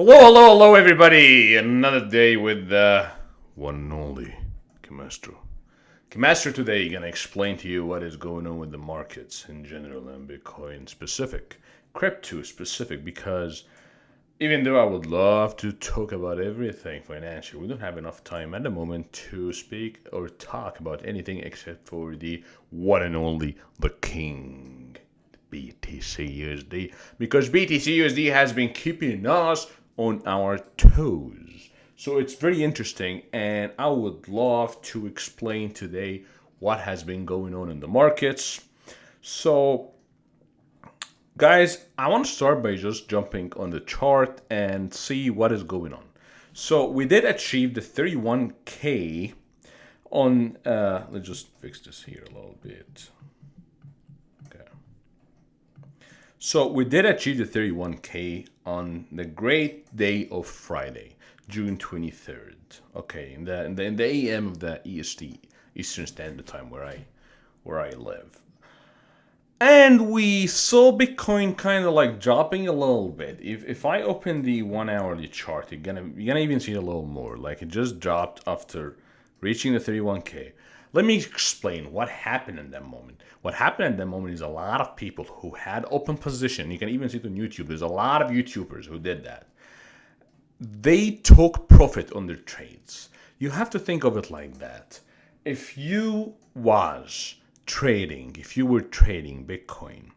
Hello, everybody! Another day with the one and only Chemastro. Chemastro today gonna explain to you what is going on with the markets in general and Bitcoin specific, crypto specific, because even though I would love to talk about everything financial, we don't have enough time at the moment to speak or talk about anything except for the one and only, the king, BTCUSD, because BTCUSD has been keeping us on our toes. So it's very interesting, and I would love to explain today what has been going on in the markets. So, guys, I want to start by just jumping on the chart and see what is going on. So we did achieve the 31K on, let's just fix this here a little bit. So we did achieve the 31K on the great day of Friday, June 23rd. Okay, in the AM of the EST, Eastern Standard Time, where I live. And we saw Bitcoin kind of like dropping a little bit. If I open the 1 hourly chart, you're gonna even see a little more. Like it just dropped after reaching the 31K. Let me explain what happened in that moment. What happened at that moment is a lot of people who had open position. You can even see it on YouTube. There's a lot of YouTubers who did that. They took profit on their trades. You have to think of it like that. If you were trading Bitcoin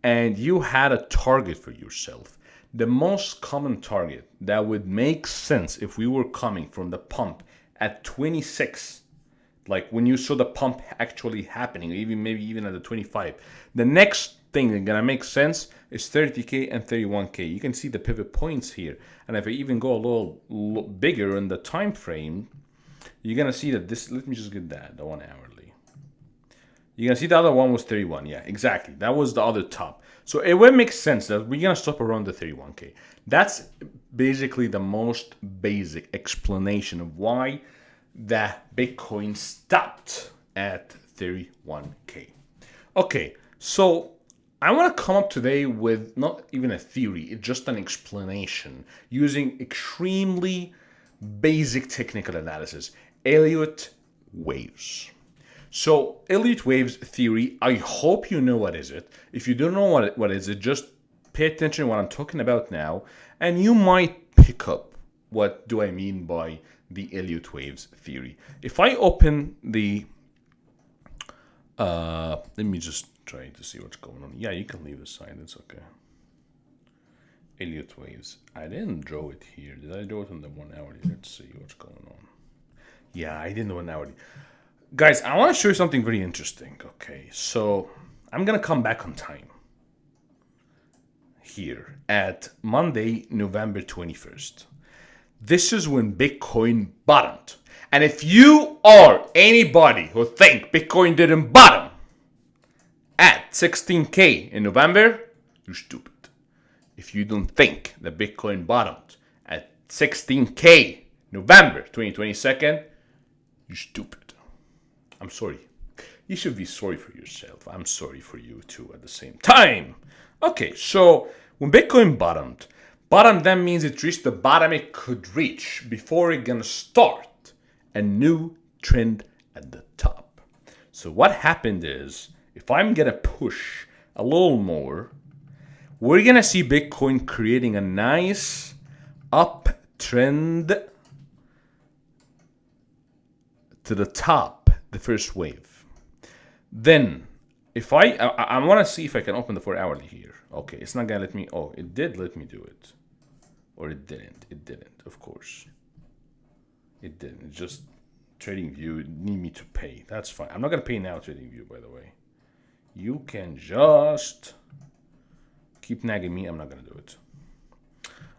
and you had a target for yourself, the most common target that would make sense if we were coming from the pump at 26, like when you saw the pump actually happening, maybe even at the 25, the next thing that's gonna make sense is 30K and 31K. You can see the pivot points here, and if I even go a little bigger in the time frame, you're gonna see that this. Let me just get the 1 hourly. You're gonna see the other one was 31. Yeah, exactly. That was the other top. So it would make sense that we're gonna stop around the 31K. That's basically the most basic explanation of why that Bitcoin stopped at 31K. Okay, so I want to come up today with not even a theory, it's just an explanation using extremely basic technical analysis. Elliott waves. So Elliott Wave Theory, I hope you know what is it. If you don't know what is it, just pay attention to what I'm talking about now, and you might pick up what do I mean by the Elliott Waves Theory. If I open the, let me just try to see what's going on. Yeah, you can leave the sign, it's okay. Elliott Waves. I didn't draw it here. Did I draw it on the 1 hourly? Let's see what's going on. Yeah, I didn't know 1 hourly. Guys, I want to show you something very interesting. Okay, so I'm going to come back on time here at Monday, November 21st. This is when Bitcoin bottomed. And if you are anybody who think Bitcoin didn't bottom at 16K in November, you're stupid. If you don't think that Bitcoin bottomed at 16K November 2022, you're stupid. I'm sorry. You should be sorry for yourself. I'm sorry for you too at the same time. Okay, so when Bitcoin bottomed, that means it reached the bottom it could reach before it gonna start a new trend at the top. So what happened is, if I'm gonna push a little more, we're gonna see Bitcoin creating a nice uptrend to the top, the first wave. Then, if I want to see if I can open the 4 hourly here. Okay, it's not gonna let me. Oh, it did let me do it. Or it didn't. It didn't, of course. It didn't. It's just TradingView need me to pay. That's fine. I'm not going to pay now, TradingView, by the way. You can just keep nagging me. I'm not going to do it.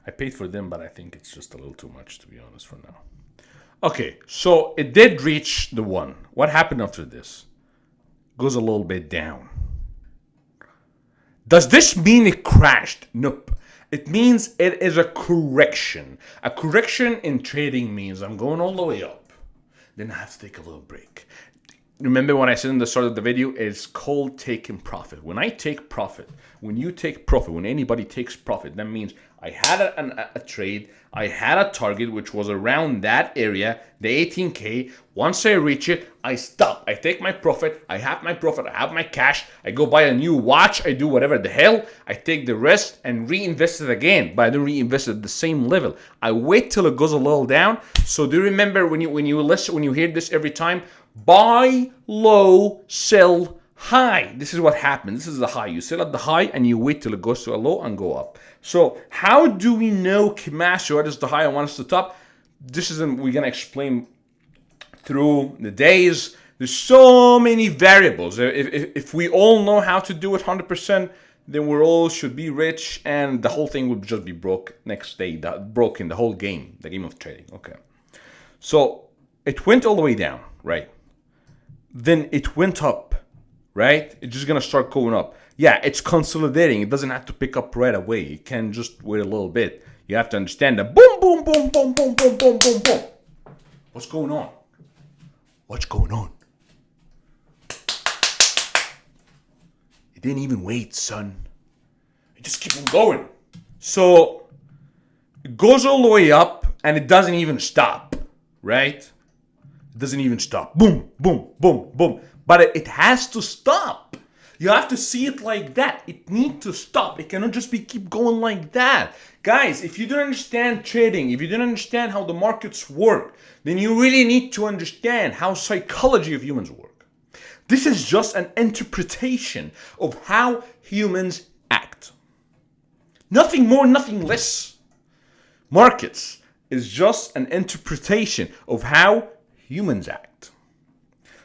I paid for them, but I think it's just a little too much, to be honest, for now. Okay, so it did reach the 1. What happened after this? Goes a little bit down. Does this mean it crashed? Nope. It means it is a correction. A correction in trading means I'm going all the way up. Then I have to take a little break. Remember when I said in the start of the video, it's called taking profit. When I take profit, when you take profit, when anybody takes profit, that means I had a trade. I had a target which was around that area, the 18K. Once I reach it, I stop. I take my profit. I have my profit. I have my cash. I go buy a new watch. I do whatever the hell. I take the rest and reinvest it again. But I don't reinvest it at the same level. I wait till it goes a little down. So do you remember when you hear this every time? Buy low, sell high. This is what happens. This is the high. You sell at the high and you wait till it goes to a low and go up. So how do we know Chemastro, what is the high and what is the top? This is we're gonna explain through the days. There's so many variables. If we all know how to do it 100%, then we all should be rich, and the whole thing would just be broke next day. Broken the whole game, the game of trading. Okay, so it went all the way down, right? Then it went up, right? It's just gonna start going up. Yeah, it's consolidating. It doesn't have to pick up right away. It can just wait a little bit. You have to understand that boom, boom, boom, boom, boom, boom, boom, boom, boom. What's going on? What's going on? It didn't even wait, son. It just keep on going. So it goes all the way up and it doesn't even stop, right? It doesn't even stop. Boom, boom, boom, boom. But it has to stop. You have to see it like that. It needs to stop. It cannot just keep going like that. Guys, if you don't understand trading, if you don't understand how the markets work, then you really need to understand how psychology of humans work. This is just an interpretation of how humans act. Nothing more, nothing less. Markets is just an interpretation of how humans act.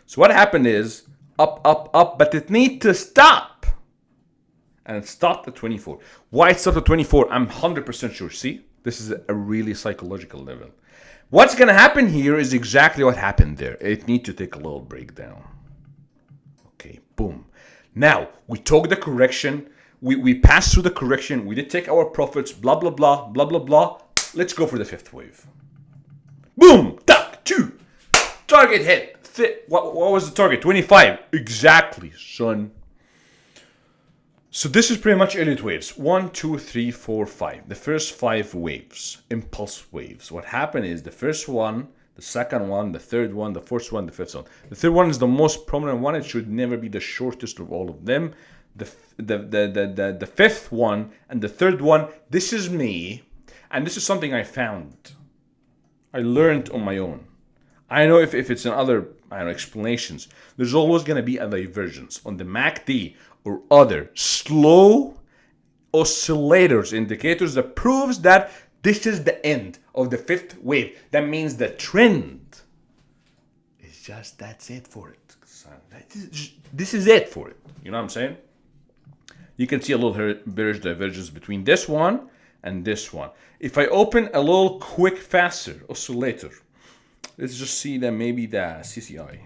So what happened is, up, up, up, but it needs to stop. And it stopped at 24. Why it stopped at 24? I'm 100% sure. See, this is a really psychological level. What's going to happen here is exactly what happened there. It needs to take a little breakdown. Okay, boom. Now, we took the correction. We passed through the correction. We did take our profits, blah, blah, blah, blah, blah, blah. Let's go for the fifth wave. Boom, tuck, two. Target hit. What was the target? 25. Exactly, son. So this is pretty much Elliott waves. 1, 2, 3, 4, 5. The first 5 waves, impulse waves. What happened is the first one, the second one, the third one, the fourth one, the fifth one. The third one is the most prominent one. It should never be the shortest of all of them. The fifth one and the third one. This is me, and this is something I found. I learned on my own. I know if it's in other explanations, there's always going to be a divergence on the MACD or other slow oscillators, indicators that proves that this is the end of the fifth wave. That means the trend is just, that's it for it. This is it for it. You know what I'm saying? You can see a little bearish divergence between this one and this one. If I open a little quick faster oscillator, let's just see that maybe the CCI.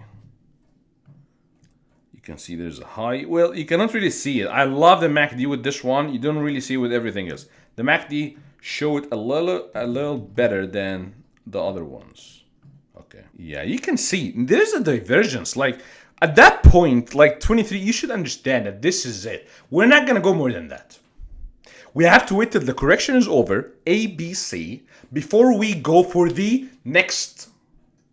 You can see there's a high. Well, you cannot really see it. I love the MACD with this one. You don't really see it with everything else. The MACD show it a little better than the other ones. Okay. Yeah, you can see there's a divergence. Like at that point, like 23, you should understand that this is it. We're not gonna go more than that. We have to wait till the correction is over, A, B, C, before we go for the next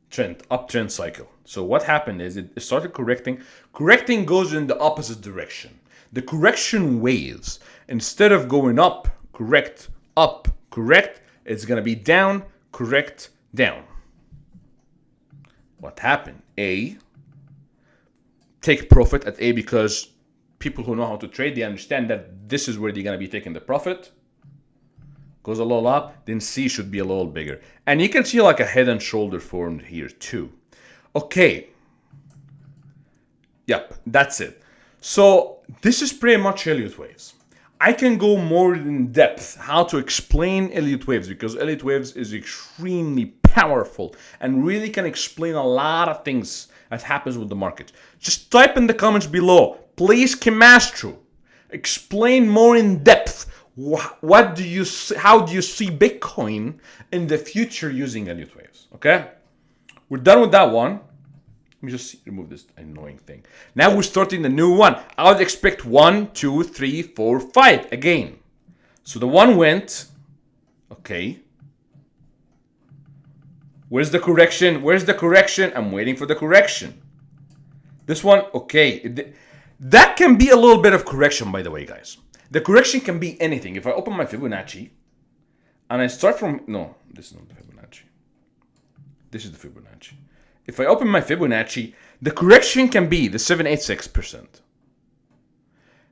trend, uptrend cycle. So what happened is it started correcting. Correcting goes in the opposite direction. The correction waves, instead of going up, correct, it's gonna be down, correct, down. What happened? A, take profit at A because people who know how to trade, they understand that this is where they're gonna be taking the profit. Goes a little up, then C should be a little bigger. And you can see like a head and shoulder formed here too. Okay. Yep, that's it. So this is pretty much Elliott waves. I can go more in depth how to explain Elliott waves because Elliott waves is extremely powerful and really can explain a lot of things that happens with the market. Just type in the comments below, please, Chemastro, explain more in depth. What do you see, how do you see Bitcoin in the future using Elliott waves? Okay, we're done with that one. Let me just remove this annoying thing. Now we're starting the new one. I would expect 1, 2, 3, 4, 5 again. So the one went, Okay. Where's the correction? Where's the correction? I'm waiting for the correction. This one, okay. That can be a little bit of correction, by the way, guys. The correction can be anything. If I open my Fibonacci and I start from, no, this is not the Fibonacci. This is the Fibonacci. If I open my Fibonacci, the correction can be the 786%.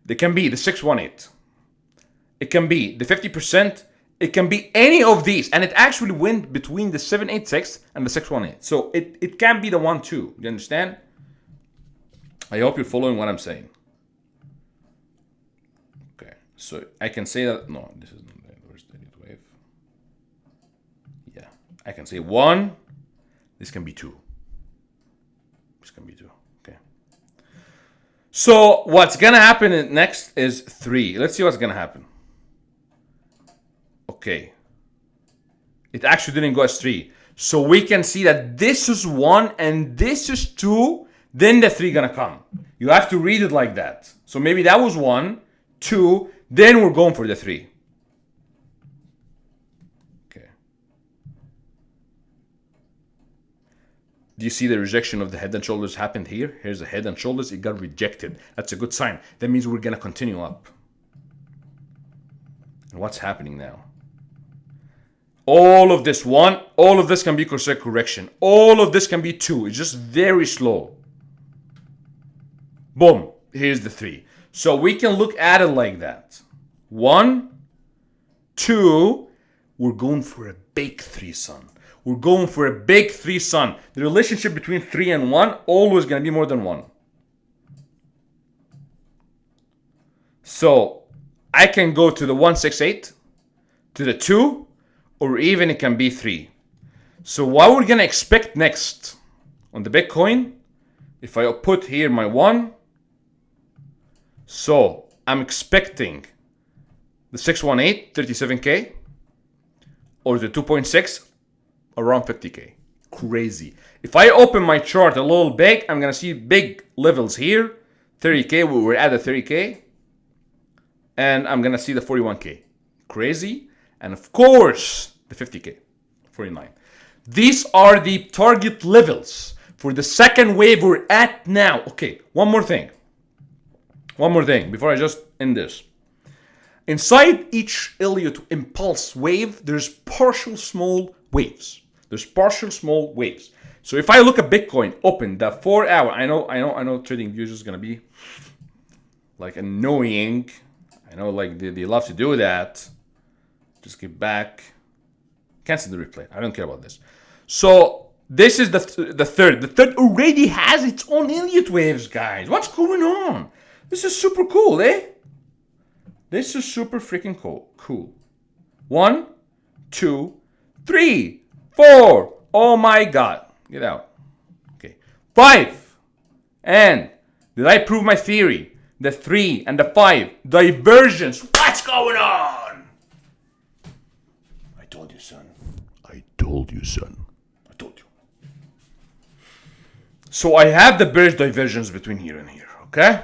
It can be the 618. It can be the 50%. It can be any of these. And it actually went between the 786 and the 618. So it can be the 1, 2. You understand? I hope you're following what I'm saying. Okay. So I can say that. No, this is not the where's the Elliott wave. Yeah. I can say 1. This can be 2. This can be 2. Okay. So what's going to happen next is 3. Let's see what's going to happen. Okay. It actually didn't go as 3. So we can see that this is 1 and this is 2. Then the 3 gonna come. You have to read it like that. So maybe that was 1, 2. Then we're going for the 3. Okay. Do you see the rejection of the head and shoulders happened here? Here's the head and shoulders. It got rejected. That's a good sign. That means we're gonna continue up. And what's happening now? All of this 1, all of this can be correction. All of this can be 2. It's just very slow. Boom. Here's the 3. So we can look at it like that. 1, 2. We're going for a big 3, son. We're going for a big 3, son. The relationship between 3 and 1 always going to be more than 1. So I can go to the 168, to the 2, or even it can be 3. So what we're going to expect next on the Bitcoin, if I put here my 1, so I'm expecting the 618, 37K, or the 2.6, around 50K. Crazy. If I open my chart a little big, I'm going to see big levels here. 30K, we were at the 30K. And I'm going to see the 41K. Crazy. And of course, the 50K, 49. These are the target levels for the second wave we're at now. Okay, one more thing before I just end this. Inside each Elliott impulse wave, there's partial small waves. So if I look at Bitcoin open the 4 hour, I know trading views is gonna be like annoying. I know like they love to do that. Just get back. Cancel the replay. I don't care about this. So this is the third. The third already has its own Elliott waves, guys. What's going on? This is super cool, eh? This is super freaking cool. 1, 2, 3, 4. Oh my God. Get out. Okay. 5. And did I prove my theory? The 3 and the 5. Divergence. What's going on? I told you, son. I told you. So I have the bearish divergence between here and here, okay?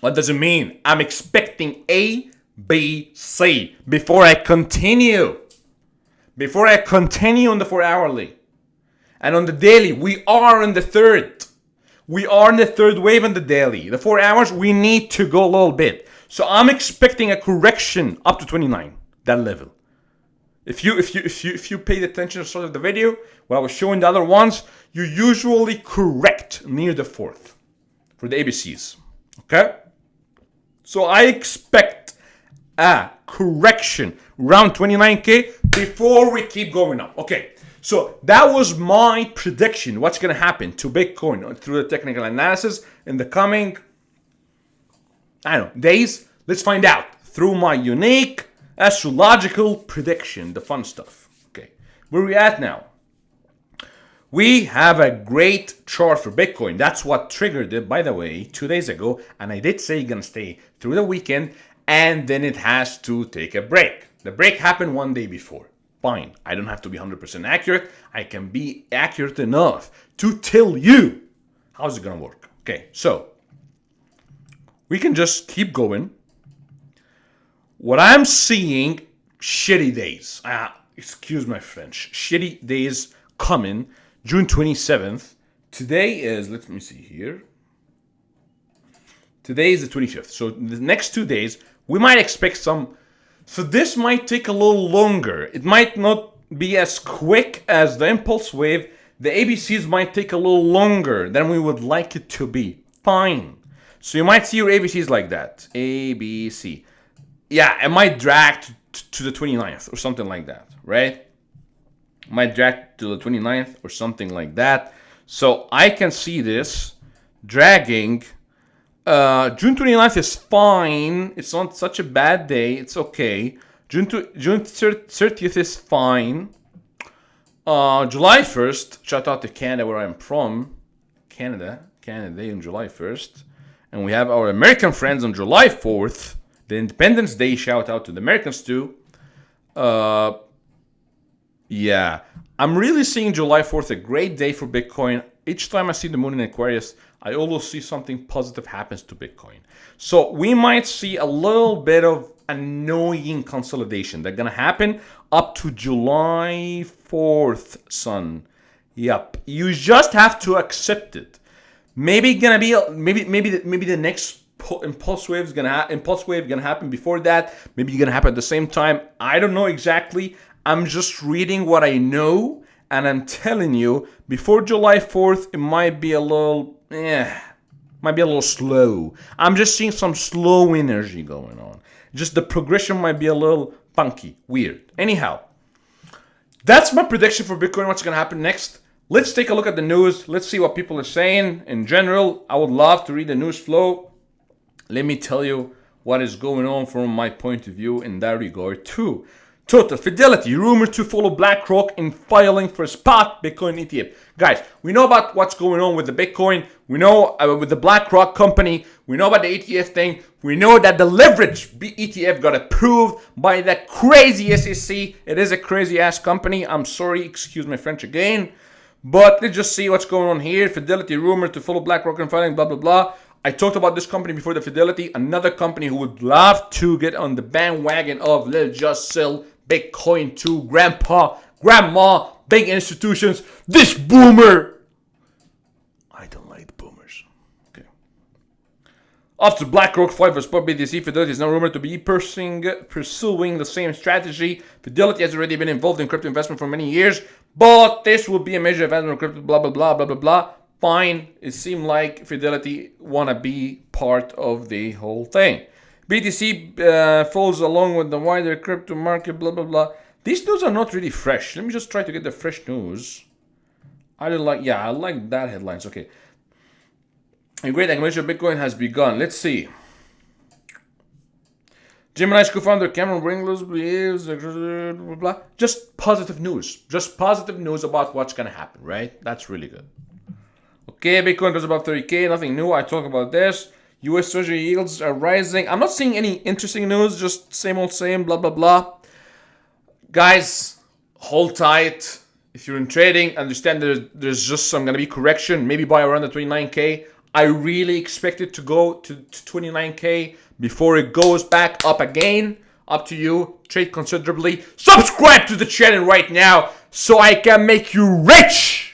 What does it mean? I'm expecting A, B, C before I continue. Before I continue on the 4 hourly. And on the daily, we are in the third. We are in the third wave on the daily. The 4 hours, we need to go a little bit. So I'm expecting a correction up to 29, that level. If you paid attention to the start of the video, when I was showing the other ones, you usually correct near the 4th for the ABCs. Okay? So I expect a correction around 29K before we keep going up. Okay, so that was my prediction. What's going to happen to Bitcoin through the technical analysis in the coming, days? Let's find out through my unique astrological prediction, the fun stuff. Okay, where are we at now? We have a great chart for Bitcoin. That's what triggered it, by the way, 2 days ago. And I did say it's going to stay through the weekend. And then it has to take a break. The break happened 1 day before. Fine. I don't have to be 100% accurate. I can be accurate enough to tell you how's it going to work. Okay, so we can just keep going. What I'm seeing shitty days. Excuse my French. Shitty days coming. June 27th. Today is, let me see here. Today is the 25th. So the next 2 days, we might expect some. So this might take a little longer. It might not be as quick as the impulse wave. The ABCs might take a little longer than we would like it to be. Fine. So you might see your ABCs like that. ABC. Yeah, it might drag to the 29th or something like that, right? Might drag to the 29th or something like that. So I can see this dragging. June 29th is fine. It's not such a bad day. It's okay. June 30th is fine. July 1st, shout out to Canada where I'm from. Canada Day on July 1st. And we have our American friends on July 4th. The Independence Day, shout out to the Americans too. Yeah, I'm really seeing July 4th a great day for Bitcoin. Each time I see the moon in Aquarius, I always see something positive happens to Bitcoin. So we might see a little bit of annoying consolidation that's gonna happen up to July 4th, son. Yep, you just have to accept it. Maybe gonna be maybe the next impulse wave gonna happen before that. Maybe it's gonna happen at the same time. I don't know exactly. I'm just reading what I know, and I'm telling you, before July 4th, it might be a little slow. I'm just seeing some slow energy going on. Just the progression might be a little funky, weird. Anyhow, that's my prediction for Bitcoin. What's gonna happen next? Let's take a look at the news. Let's see what people are saying in general. I would love to read the news flow. Let me tell you what is going on from my point of view in that regard too. Total Fidelity rumored to follow BlackRock in filing for spot Bitcoin ETF. Guys, we know about what's going on with the Bitcoin. We know with the BlackRock company. We know about the ETF thing. We know that the leverage ETF got approved by that crazy SEC. It is a crazy ass company. I'm sorry, excuse my French again. But let's just see what's going on here. Fidelity rumored to follow BlackRock in filing, blah, blah, blah. I talked about this company before, the Fidelity, another company who would love to get on the bandwagon of let's just sell Bitcoin to grandpa, grandma, big institutions. This boomer. I don't like boomers. Okay. After BlackRock filed for spot BTC, Fidelity is now rumored to be pursuing the same strategy. Fidelity has already been involved in crypto investment for many years, but this will be a major advancement of crypto, blah, blah, blah, blah, blah, blah. Fine, it seemed like Fidelity want to be part of the whole thing. BTC falls along with the wider crypto market, blah, blah, blah. These news are not really fresh. Let me just try to get the fresh news. I like that headlines. Okay. A great accumulation of Bitcoin has begun. Let's see. Gemini's co-founder Cameron Ringles believes, blah, blah, blah. Just positive news. Just positive news about what's going to happen, right? That's really good. Okay, Bitcoin goes above 30K, nothing new. I talk about this. US Treasury yields are rising. I'm not seeing any interesting news, just same old same, blah, blah, blah. Guys, hold tight. If you're in trading, understand there's just some going to be correction. Maybe buy around the 29K. I really expect it to go to 29K before it goes back up again. Up to you. Trade considerably. Subscribe to the channel right now so I can make you rich.